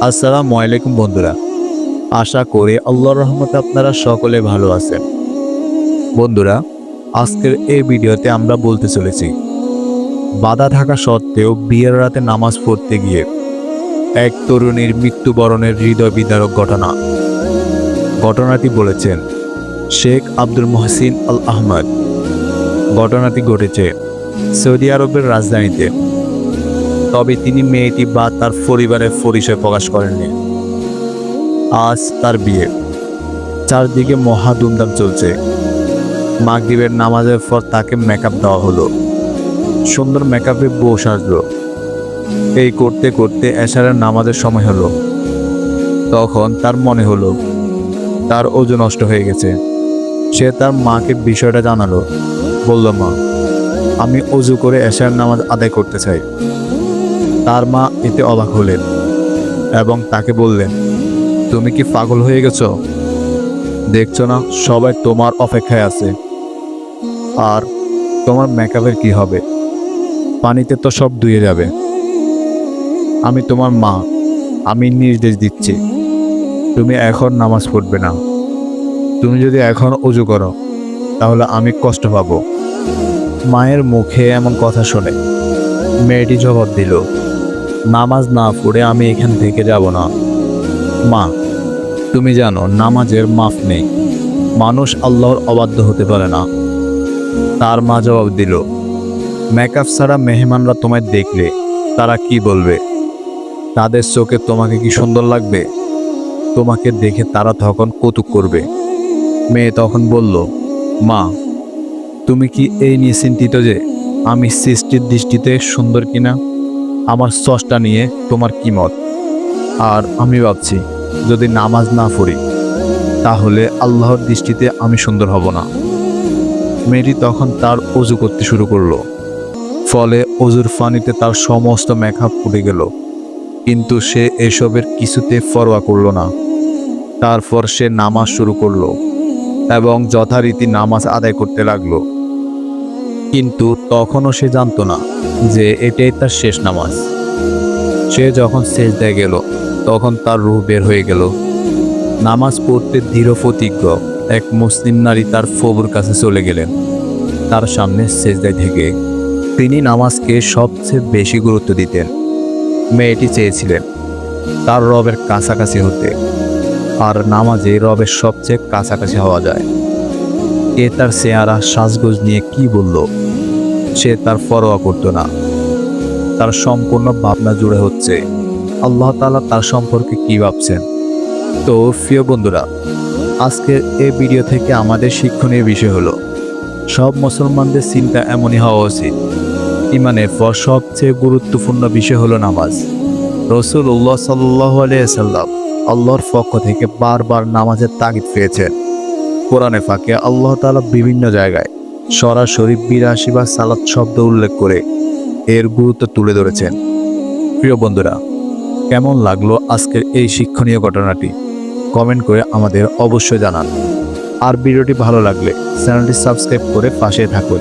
আসসালামু আলাইকুম বন্ধুরা, আশা করি আল্লাহর রহমতে আপনারা সকলে ভালো আছেন। বন্ধুরা, আজকের এই ভিডিওতে আমরা বলতে চলেছি বাধা থাকা সত্ত্বেও বিয়ের রাতে নামাজ পড়তে গিয়ে এক তরুণীর মৃত্যুবরণের হৃদয় বিদারক ঘটনাটি বলেছেন শেখ আব্দুল মহসিন আল আহমদ। ঘটনাটি ঘটেছে সৌদি আরবের রাজধানীতে। তবে তিনি মেয়েটি বা তার পরিবারের পরিচয় প্রকাশ করেননি। আজ তার বিয়ে, চারদিকে মহা ধুমধাম চলছে। মাগরিবের নামাজের পর তাকে মেকআপ দেওয়া হলো। সুন্দর মেকআপে বউ সাজলো। এই করতে করতে এশারের নামাজের সময় হলো। তখন তার মনে হলো তার ওযু নষ্ট হয়ে গেছে। সে তার মাকে বিষয়টা জানালো। বলল, মা, আমি ওযু করে এশারের নামাজ আদায় করতে চাই। তার মা এতে অবাক হলেন এবং তাকে বললেন, তুমি কি পাগল হয়ে গেছো? দেখছো না সবাই তোমার অপেক্ষায় আছে? আর তোমার মেকআপের কি হবে? পানিতে তো সব ধুয়ে যাবে। আমি তোমার মা, আমি নির্দেশ দিচ্ছি, তুমি এখন নামাজ পড়বে না। তুমি যদি এখন ওযু করো তাহলে আমি কষ্ট পাবো। মায়ের মুখে এমন কথা শুনে মেয়েটি জবাব দিল, নামাজ না পড়ে আমি এখান থেকে যাব না। মা, তুমি জানো নামাজের মাফ নেই। মানুষ আল্লাহর অবাধ্য হতে পারে না। তার মা জবাব দিল, মেকআপ ছাড়া মেহমানরা তোমায় দেখলে তারা কি বলবে? তাদের চোখে তোমাকে কি সুন্দর লাগবে? তোমাকে দেখে তারা তখন কৌতুক করবে। মেয়ে তখন বলল, মা, তুমি কি এই নিয়ে চিন্তিত যে আমি সৃষ্টির দৃষ্টিতে সুন্দর কিনা? আমার চষ্টা নিয়ে তোমার কি মত? আর আমি ভাবছি যদি নামাজ না পড়ি তাহলে আল্লাহর দৃষ্টিতে আমি সুন্দর হব না। মেয়েটি তখন তার ওযু করতে শুরু করলো। ফলে ওযুর পানিতে তার সমস্ত মেকআপ উঠে গেল। কিন্তু সে এসবের কিছুতে পরোয়া করল না। তারপর সে নামাজ শুরু করলো এবং যথারীতি নামাজ আদায় করতে লাগলো। কিন্তু তখনও সে জানতো না যে এটাই তার শেষ নামাজ। সে যখন সেজদায় গেল তখন তার রূহ বের হয়ে গেল। নামাজ পড়তে দৃঢ় প্রতিজ্ঞ এক মুসলিম নারী তার প্রভুর কাছে চলে গেলেন। তার সামনে সেজদায় থেকে তিনি নামাজকে সবচেয়ে বেশি গুরুত্ব দিতেন। মেয়েটি চেয়েছিলেন তার রবের কাছাকাছি হতে, আর নামাজে রবের সবচেয়ে কাছাকাছি হওয়া যায়। কে তার চেহারা সাজগোজ নিয়ে কি বলল সে তার পরোয়া করত না। তার সম্পূর্ণ ভাবনা জুড়ে হচ্ছে আল্লাহ তাআলা তার সম্পর্কে কি ভাবছেন। তো প্রিয় বন্ধুরা, আজকের এই ভিডিও থেকে আমাদের শিক্ষণীয় বিষয় হলো সব মুসলমানদের চিন্তা এমনই হওয়া উচিত। ঈমানের পর সবচেয়ে গুরুত্বপূর্ণ বিষয় হলো নামাজ। রাসূলুল্লাহ সাল্লাল্লাহু আলাইহি ওয়াসাল্লাম আল্লাহর পক্ষ থেকে বারবার নামাজের তাগিদ পেয়েছেন। কোরআনে পাকে আল্লাহ তাআলা বিভিন্ন জায়গায় সরাসরি ৮২ বার সালাত শব্দ উল্লেখ করে এর গুরুত্ব তুলে ধরেছেন। প্রিয় বন্ধুরা, কেমন লাগলো আজকের এই শিক্ষণীয় ঘটনাটি? কমেন্ট করে আমাদের অবশ্যই জানান। আর ভিডিওটি ভালো লাগলে চ্যানেলটি সাবস্ক্রাইব করে পাশে থাকুন।